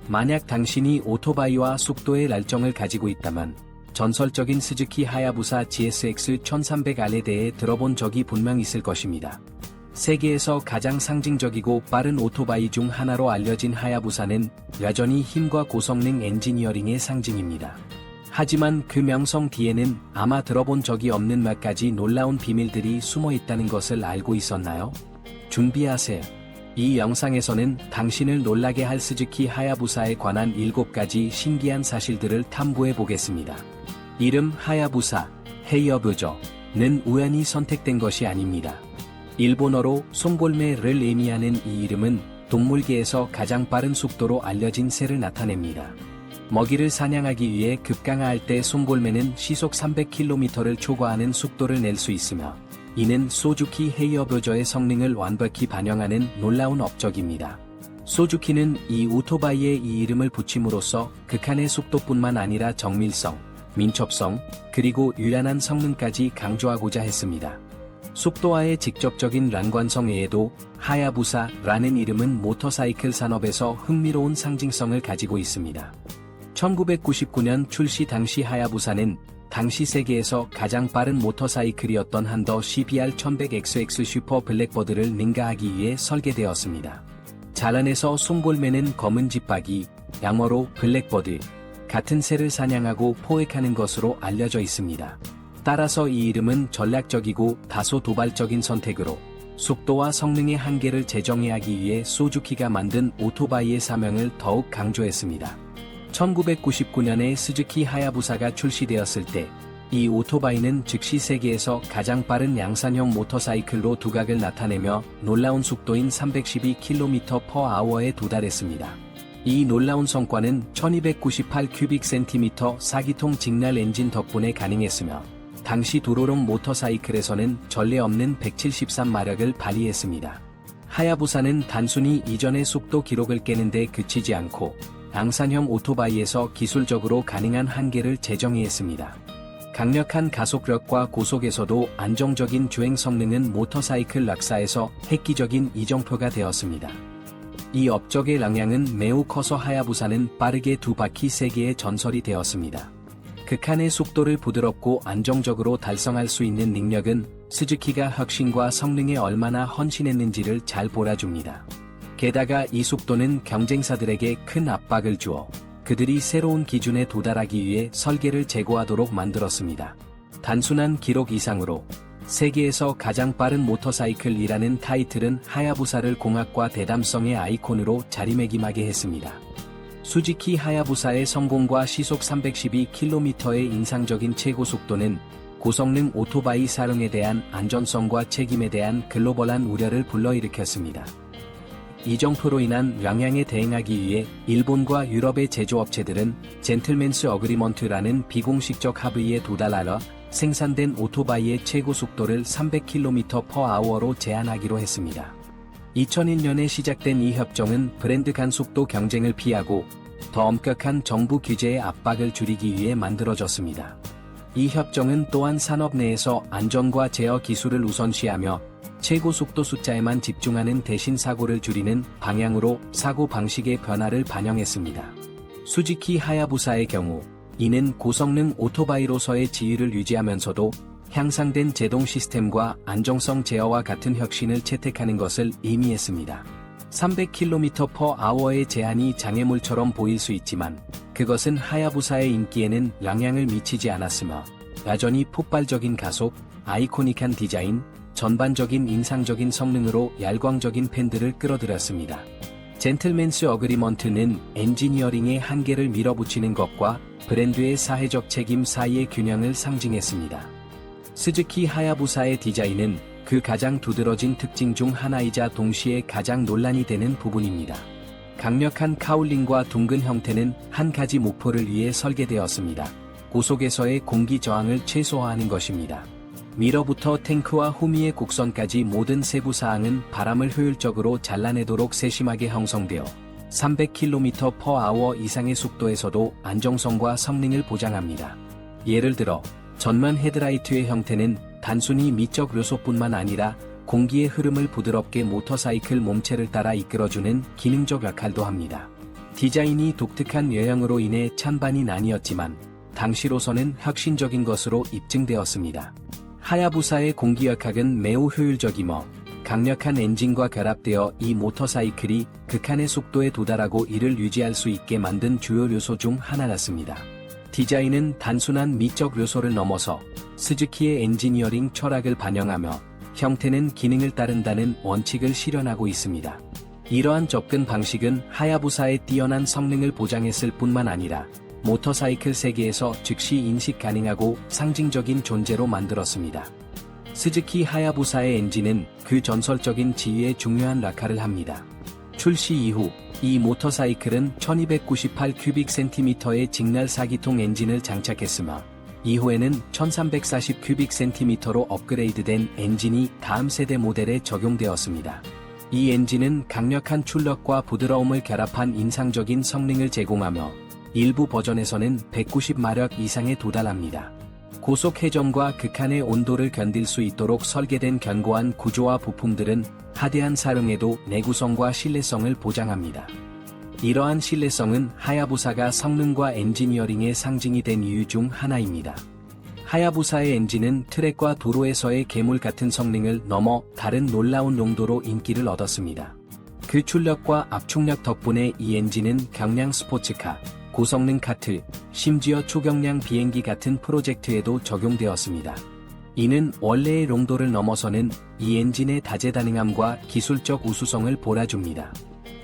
만약 당신이 오토바이와 속도의 날정을 가지고 있다면 전설적인 스즈키 하야부사 GSX 1300R에 대해 들어본 적이 분명 있을 것입니다. 세계에서 가장 상징적이고 빠른 오토바이 중 하나로 알려진 하야부사는 여전히 힘과 고성능 엔지니어링의 상징입니다. 하지만 그 명성 뒤에는 아마 들어본 적이 없는 몇 가지 놀라운 비밀들이 숨어 있다는 것을 알고 있었나요? 준비하세요. 이 영상에서는 당신을 놀라게 할 스즈키 하야부사에 관한 7가지 신기한 사실들을 탐구해 보겠습니다. 이름 하야부사, 헤이어브저는 우연히 선택된 것이 아닙니다. 일본어로 송골매를 의미하는 이 이름은 동물계에서 가장 빠른 속도로 알려진 새를 나타냅니다. 먹이를 사냥하기 위해 급강하할 때 송골매는 시속 300km를 초과하는 속도를 낼 수 있으며 이는 소주키 헤이어버저의 성능을 완벽히 반영하는 놀라운 업적입니다. 소주키는 이 오토바이에 이 이름을 붙임으로써 극한의 속도뿐만 아니라 정밀성, 민첩성, 그리고 유연한 성능까지 강조하고자 했습니다. 속도와의 직접적인 연관성 외에도 하야부사라는 이름은 모터사이클 산업에서 흥미로운 상징성을 가지고 있습니다. 1999년 출시 당시 하야부사는 당시 세계에서 가장 빠른 모터사이클이었던 한더 CBR1100XX 슈퍼 블랙버드를 능가하기 위해 설계되었습니다. 자란에서 송골매는 검은 집박이, 영어로 블랙버드, 같은 새를 사냥하고 포획하는 것으로 알려져 있습니다. 따라서 이 이름은 전략적이고 다소 도발적인 선택으로 속도와 성능의 한계를 재정의하기 위해 소주키가 만든 오토바이의 사명을 더욱 강조했습니다. 1999년에 스즈키 하야부사가 출시되었을 때 이 오토바이는 즉시 세계에서 가장 빠른 양산형 모터사이클로 두각을 나타내며 놀라운 속도인 312km/h에 도달했습니다. 이 놀라운 성과는 1298 큐빅센티미터 4기통 직날 엔진 덕분에 가능했으며 당시 도로용 모터사이클에서는 전례 없는 173마력을 발휘했습니다. 하야부사는 단순히 이전의 속도 기록을 깨는 데 그치지 않고 양산형 오토바이에서 기술적으로 가능한 한계를 재정의했습니다. 강력한 가속력과 고속에서도 안정적인 주행 성능은 모터사이클 락사에서 획기적인 이정표가 되었습니다. 이 업적의 영향은 매우 커서 하야부사는 빠르게 두 바퀴 세기의 전설이 되었습니다. 극한의 속도를 부드럽고 안정적으로 달성할 수 있는 능력은 스즈키가 혁신과 성능에 얼마나 헌신했는지를 잘 보여줍니다. 게다가 이 속도는 경쟁사들에게 큰 압박을 주어 그들이 새로운 기준에 도달하기 위해 설계를 재고하도록 만들었습니다. 단순한 기록 이상으로 세계에서 가장 빠른 모터사이클이라는 타이틀은 하야부사를 공학과 대담성의 아이콘으로 자리매김하게 했습니다. 수즈키 하야부사의 성공과 시속 312km의 인상적인 최고 속도는 고성능 오토바이 사용에 대한 안전성과 책임에 대한 글로벌한 우려를 불러일으켰습니다. 이정표로 인한 영향에 대응하기 위해 일본과 유럽의 제조업체들은 젠틀맨스 어그리먼트라는 비공식적 합의에 도달하여 생산된 오토바이의 최고 속도를 300km/h로 제한하기로 했습니다. 2001년에 시작된 이 협정은 브랜드 간 속도 경쟁을 피하고 더 엄격한 정부 규제의 압박을 줄이기 위해 만들어졌습니다. 이 협정은 또한 산업 내에서 안전과 제어 기술을 우선시하며 최고 속도 숫자에만 집중하는 대신 사고를 줄이는 방향으로 사고 방식의 변화를 반영했습니다. 수즈키 하야부사의 경우 이는 고성능 오토바이로서의 지위를 유지하면서도 향상된 제동 시스템과 안정성 제어와 같은 혁신을 채택하는 것을 의미했습니다. 300km/h의 제한이 장애물처럼 보일 수 있지만 그것은 하야부사의 인기에는 영향을 미치지 않았으며 여전히 폭발적인 가속, 아이코닉한 디자인, 전반적인 인상적인 성능으로 열광적인 팬들을 끌어들였습니다. 젠틀맨스 어그리먼트는 엔지니어링의 한계를 밀어붙이는 것과 브랜드의 사회적 책임 사이의 균형을 상징했습니다. 스즈키 하야부사의 디자인은 그 가장 두드러진 특징 중 하나이자 동시에 가장 논란이 되는 부분입니다. 강력한 카울링과 둥근 형태는 한 가지 목표를 위해 설계되었습니다. 고속에서의 공기 저항을 최소화하는 것입니다. 미러부터 탱크와 후미의 곡선까지 모든 세부 사항은 바람을 효율적으로 잘라내도록 세심하게 형성되어 300km/h 이상의 속도에서도 안정성과 성능을 보장합니다. 예를 들어 전면 헤드라이트의 형태는 단순히 미적 요소뿐만 아니라 공기의 흐름을 부드럽게 모터사이클 몸체를 따라 이끌어주는 기능적 역할도 합니다. 디자인이 독특한 외형으로 인해 찬반이 나뉘었지만 당시로서는 혁신적인 것으로 입증되었습니다. 하야부사의 공기역학은 매우 효율적이며 강력한 엔진과 결합되어 이 모터사이클이 극한의 속도에 도달하고 이를 유지할 수 있게 만든 주요 요소 중 하나였습니다. 디자인은 단순한 미적 요소를 넘어서 스즈키의 엔지니어링 철학을 반영하며 형태는 기능을 따른다는 원칙을 실현하고 있습니다. 이러한 접근 방식은 하야부사의 뛰어난 성능을 보장했을 뿐만 아니라 모터사이클 세계에서 즉시 인식 가능하고 상징적인 존재로 만들었습니다. 스즈키 하야부사의 엔진은 그 전설적인 지위에 중요한 역할을 합니다. 출시 이후 이 모터사이클은 1298 큐빅센티미터의 직날 4기통 엔진을 장착했으며 이후에는 1340 큐빅센티미터로 업그레이드된 엔진이 다음 세대 모델에 적용되었습니다. 이 엔진은 강력한 출력과 부드러움을 결합한 인상적인 성능을 제공하며 일부 버전에서는 190마력 이상에 도달합니다. 고속 회전과 극한의 온도를 견딜 수 있도록 설계된 견고한 구조와 부품들은 하대한 사용에도 내구성과 신뢰성을 보장합니다. 이러한 신뢰성은 하야부사가 성능과 엔지니어링의 상징이 된 이유 중 하나입니다. 하야부사의 엔진은 트랙과 도로에서의 괴물 같은 성능을 넘어 다른 놀라운 용도로 인기를 얻었습니다. 그 출력과 압축력 덕분에 이 엔진은 경량 스포츠카, 고성능 카트, 심지어 초경량 비행기 같은 프로젝트에도 적용되었습니다. 이는 원래의 용도를 넘어서는 이 엔진의 다재다능함과 기술적 우수성을 몰아줍니다.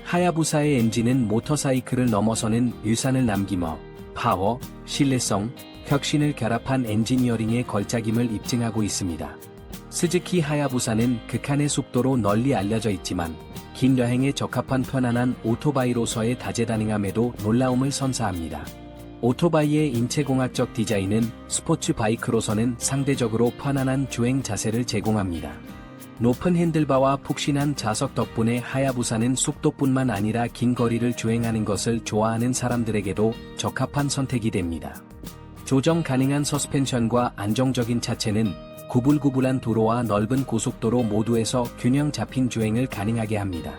하야부사의 엔진은 모터사이클을 넘어서는 유산을 남기며 파워, 신뢰성, 혁신을 결합한 엔지니어링의 걸작임을 입증하고 있습니다. 스즈키 하야부사는 극한의 속도로 널리 알려져 있지만 긴 여행에 적합한 편안한 오토바이로서의 다재다능함에도 놀라움을 선사합니다. 오토바이의 인체공학적 디자인은 스포츠 바이크로서는 상대적으로 편안한 주행 자세를 제공합니다. 높은 핸들바와 푹신한 좌석 덕분에 하야부사는 속도뿐만 아니라 긴 거리를 주행하는 것을 좋아하는 사람들에게도 적합한 선택이 됩니다. 조정 가능한 서스펜션과 안정적인 차체는 구불구불한 도로와 넓은 고속도로 모두에서 균형 잡힌 주행을 가능하게 합니다.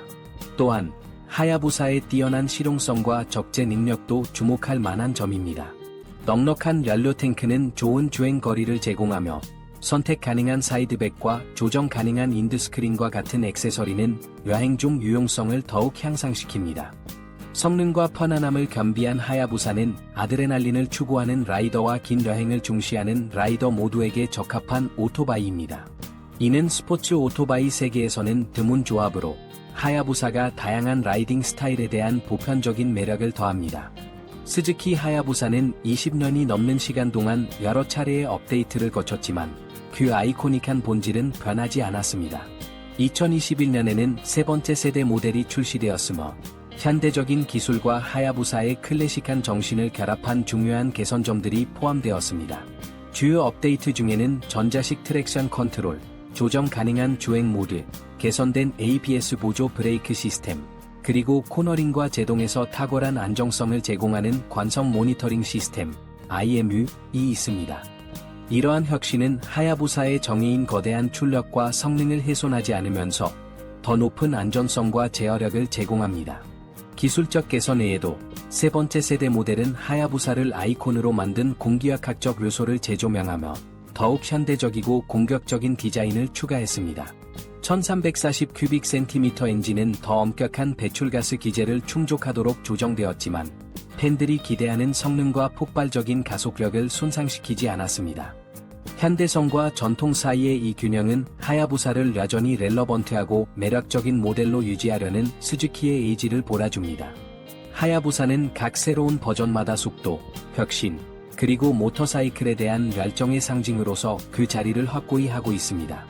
또한 하야부사의 뛰어난 실용성과 적재 능력도 주목할 만한 점입니다. 넉넉한 연료 탱크는 좋은 주행 거리를 제공하며 선택 가능한 사이드백과 조정 가능한 인드스크린과 같은 액세서리는 여행 중 유용성을 더욱 향상시킵니다. 성능과 편안함을 겸비한 하야부사는 아드레날린을 추구하는 라이더와 긴 여행을 중시하는 라이더 모두에게 적합한 오토바이입니다. 이는 스포츠 오토바이 세계에서는 드문 조합으로 하야부사가 다양한 라이딩 스타일에 대한 보편적인 매력을 더합니다. 스즈키 하야부사는 20년이 넘는 시간 동안 여러 차례의 업데이트를 거쳤지만 그 아이코닉한 본질은 변하지 않았습니다. 2021년에는 세 번째 세대 모델이 출시되었으며 현대적인 기술과 하야부사의 클래식한 정신을 결합한 중요한 개선점들이 포함되었습니다. 주요 업데이트 중에는 전자식 트랙션 컨트롤, 조정 가능한 주행 모드, 개선된 ABS 보조 브레이크 시스템, 그리고 코너링과 제동에서 탁월한 안정성을 제공하는 관성 모니터링 시스템, IMU이 있습니다. 이러한 혁신은 하야부사의 정의인 거대한 출력과 성능을 훼손하지 않으면서 더 높은 안전성과 제어력을 제공합니다. 기술적 개선 외에도 세 번째 세대 모델은 하야부사를 아이콘으로 만든 공기역학적 요소를 재조명하며 더욱 현대적이고 공격적인 디자인을 추가했습니다. 1340 큐빅센티미터 엔진은 더 엄격한 배출가스 기제를 충족하도록 조정되었지만 팬들이 기대하는 성능과 폭발적인 가속력을 손상시키지 않았습니다. 현대성과 전통 사이의 이 균형은 하야부사를 여전히 렐러번트하고 매력적인 모델로 유지하려는 스즈키의 의지를 보여줍니다. 하야부사는 각 새로운 버전마다 속도, 혁신, 그리고 모터사이클에 대한 열정의 상징으로서 그 자리를 확고히 하고 있습니다.